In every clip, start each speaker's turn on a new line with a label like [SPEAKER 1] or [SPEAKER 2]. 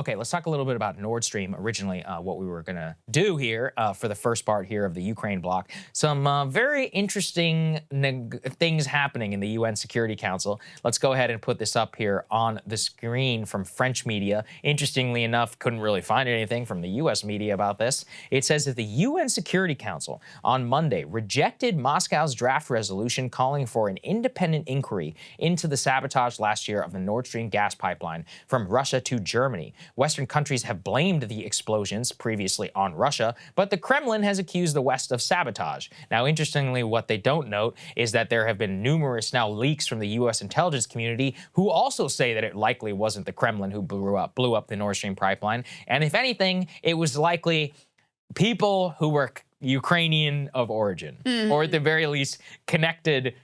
[SPEAKER 1] Okay, let's talk a little bit about Nord Stream. Originally, what we were going to do here for the first part here of the Ukraine block. Some very interesting things happening in the UN Security Council. Let's go ahead and put this up here on the screen from French media. Interestingly enough, couldn't really find anything from the US media about this. It says that the UN Security Council on Monday rejected Moscow's draft resolution calling for an independent inquiry into the sabotage last year of the Nord Stream gas pipeline from Russia to Germany. Western countries have blamed the explosions previously on Russia, but the Kremlin has accused the West of sabotage. Now, interestingly, what they don't note is that there have been numerous now leaks from the U.S. intelligence community who also say that it likely wasn't the Kremlin who blew up the Nord Stream pipeline. And if anything, it was likely people who were Ukrainian of origin, or at the very least connected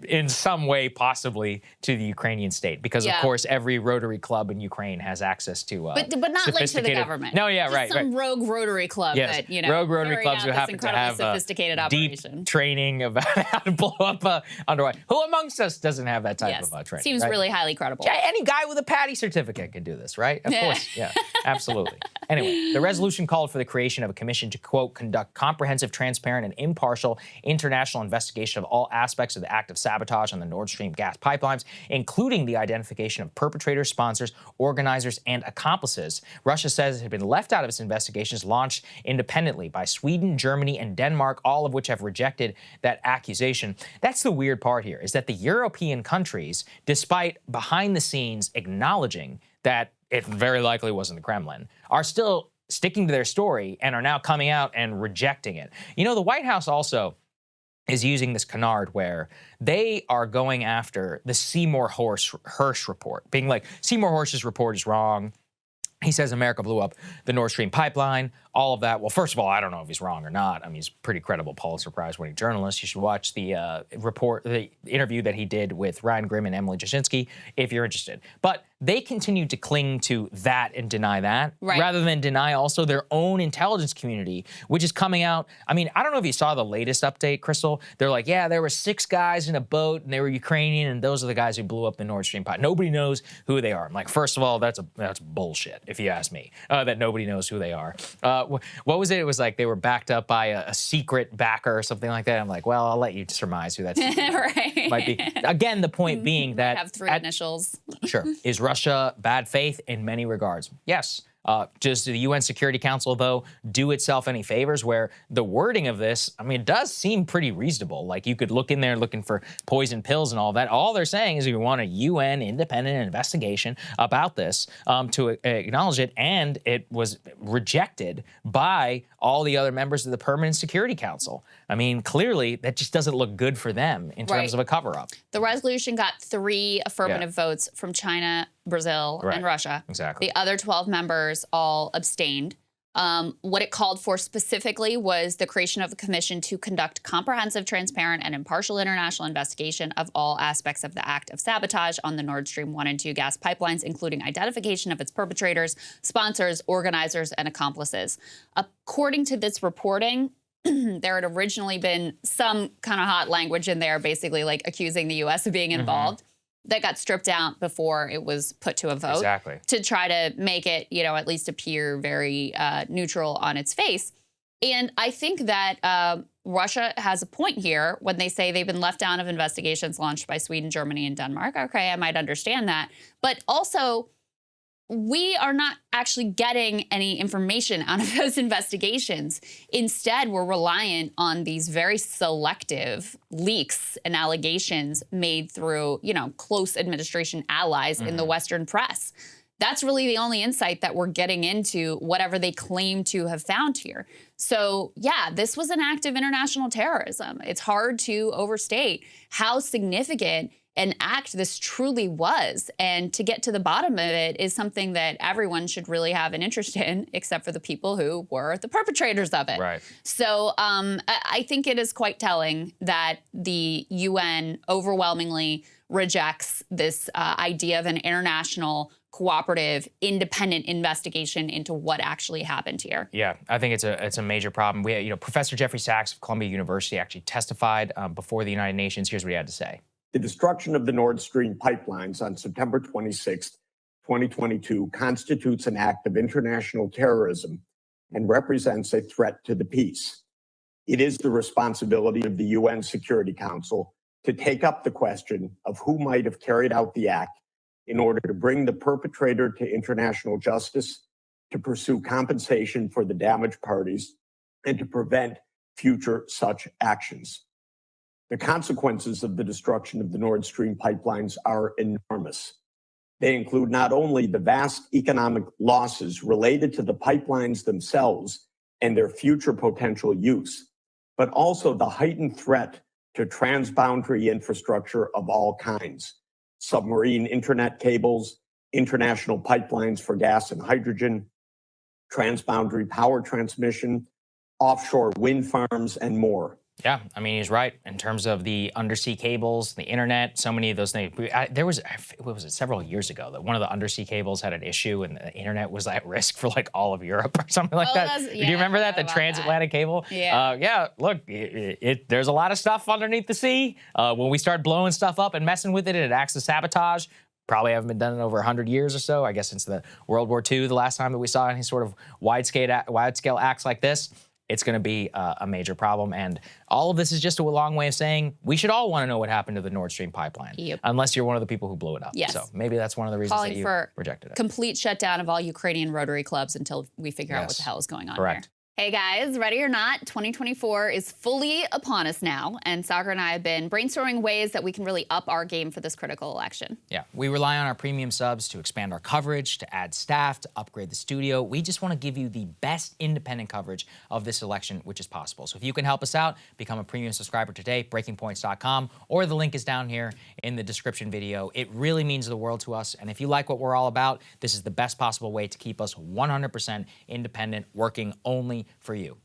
[SPEAKER 1] in some way possibly to the Ukrainian state, because of course every Rotary club in Ukraine has access to
[SPEAKER 2] but not linked to the government.
[SPEAKER 1] No, yeah,
[SPEAKER 2] just some rogue Rotary club that, you know,
[SPEAKER 1] rogue Rotary clubs who happen to have
[SPEAKER 2] sophisticated
[SPEAKER 1] deep training about how to blow up underwater. Who amongst us doesn't have that type of training?
[SPEAKER 2] Seems really highly credible.
[SPEAKER 1] Yeah, any guy with a PADI certificate can do this, right? Of course, yeah, absolutely. Anyway, the resolution called for the creation of a commission to, quote, conduct comprehensive, transparent, and impartial international investigation of all aspects of the act of sabotage on the Nord Stream gas pipelines, including the identification of perpetrators, sponsors, organizers, and accomplices. Russia says it had been left out of its investigations launched independently by Sweden, Germany, and Denmark, all of which have rejected that accusation. That's the weird part here, is that the European countries, despite behind the scenes acknowledging that it very likely wasn't the Kremlin, are still sticking to their story and are now coming out and rejecting it. You know, the White House also is using this canard where they are going after the Seymour Hersh report, being like, Seymour Hersh's report is wrong. He says America blew up the Nord Stream pipeline, all of that. Well, first of all, I don't know if he's wrong or not. I mean, he's a pretty credible Pulitzer Prize-winning journalist. You should watch the the interview that he did with Ryan Grimm and Emily Jasinski if you're interested. But they continue to cling to that and deny that, rather than deny also their own intelligence community, which is coming out. I mean, I don't know if you saw the latest update, Krystal. They're like, yeah, there were 6 guys in a boat, and they were Ukrainian, and those are the guys who blew up the Nord Stream pipe. Nobody knows who they are. I'm like, first of all, that's bullshit, if you ask me, that nobody knows who they are. What was it? It was like they were backed up by a secret backer or something like that. I'm like, well, I'll let you surmise who that might be. Again, the point being that—
[SPEAKER 2] have 3 initials.
[SPEAKER 1] Sure. Is Russia bad faith? In many regards, yes. Does the UN Security Council, though, do itself any favors where the wording of this, I mean, it does seem pretty reasonable. Like, you could look in there looking for poison pills and all that. All they're saying is we want a UN independent investigation about this to acknowledge it, and it was rejected by all the other members of the Permanent Security Council. I mean, clearly, that just doesn't look good for them in terms of a cover-up.
[SPEAKER 2] The resolution got 3 affirmative votes from China, Brazil, and Russia.
[SPEAKER 1] Exactly.
[SPEAKER 2] The other 12 members all abstained. What it called for specifically was the creation of a commission to conduct comprehensive, transparent, and impartial international investigation of all aspects of the act of sabotage on the Nord Stream 1 and 2 gas pipelines, including identification of its perpetrators, sponsors, organizers, and accomplices. According to this reporting, there had originally been some kind of hot language in there, basically like accusing the U.S. of being involved. That got stripped out before it was put to a vote to try to make it, you know, at least appear very neutral on its face. And I think that Russia has a point here when they say they've been left out of investigations launched by Sweden, Germany, and Denmark. Okay, I might understand that. But also, we are not actually getting any information out of those investigations. Instead, we're reliant on these very selective leaks and allegations made through, you know, close administration allies in the Western press. That's really the only insight that we're getting into whatever they claim to have found here. So, yeah, this was an act of international terrorism. It's hard to overstate how significant an act this truly was. And to get to the bottom of it is something that everyone should really have an interest in, except for the people who were the perpetrators of it.
[SPEAKER 1] Right.
[SPEAKER 2] So I think it is quite telling that the UN overwhelmingly rejects this idea of an international cooperative, independent investigation into what actually happened here.
[SPEAKER 1] Yeah, I think it's a major problem. We, you know, Professor Jeffrey Sachs of Columbia University actually testified before the United Nations. Here's what he had to say.
[SPEAKER 3] The destruction of the Nord Stream pipelines on September 26th 2022 constitutes an act of international terrorism and represents a threat to the peace. It is the responsibility of the UN Security Council to take up the question of who might have carried out the act in order to bring the perpetrator to international justice, to pursue compensation for the damaged parties, and to prevent future such actions. The consequences of the destruction of the Nord Stream pipelines are enormous. They include not only the vast economic losses related to the pipelines themselves and their future potential use, but also the heightened threat to transboundary infrastructure of all kinds: submarine internet cables, international pipelines for gas and hydrogen, transboundary power transmission, offshore wind farms, and more.
[SPEAKER 1] Yeah, I mean, he's right in terms of the undersea cables, the internet, so many of those things. There was, what was it, several years ago that one of the undersea cables had an issue and the internet was at risk for like all of Europe or something like that. Do you remember that, the transatlantic cable?
[SPEAKER 2] Yeah.
[SPEAKER 1] Look, there's a lot of stuff underneath the sea. When we start blowing stuff up and messing with it, it acts as sabotage. Probably haven't been done in over 100 years or so, I guess since the World War II, the last time that we saw any sort of wide-scale acts like this. It's going to be a major problem. And all of this is just a long way of saying we should all want to know what happened to the Nord Stream pipeline, unless you're one of the people who blew it up.
[SPEAKER 2] Yes.
[SPEAKER 1] So maybe that's one of the reasons that you rejected it.
[SPEAKER 2] Complete shutdown of all Ukrainian Rotary clubs until we figure out what the hell is going on
[SPEAKER 1] Correct.
[SPEAKER 2] here. Hey guys, ready or not, 2024 is fully upon us now, and Saagar and I have been brainstorming ways that we can really up our game for this critical election.
[SPEAKER 1] Yeah, we rely on our premium subs to expand our coverage, to add staff, to upgrade the studio. We just want to give you the best independent coverage of this election, which is possible. So if you can help us out, become a premium subscriber today, breakingpoints.com, or the link is down here in the description video. It really means the world to us, and if you like what we're all about, this is the best possible way to keep us 100% independent, working only for you.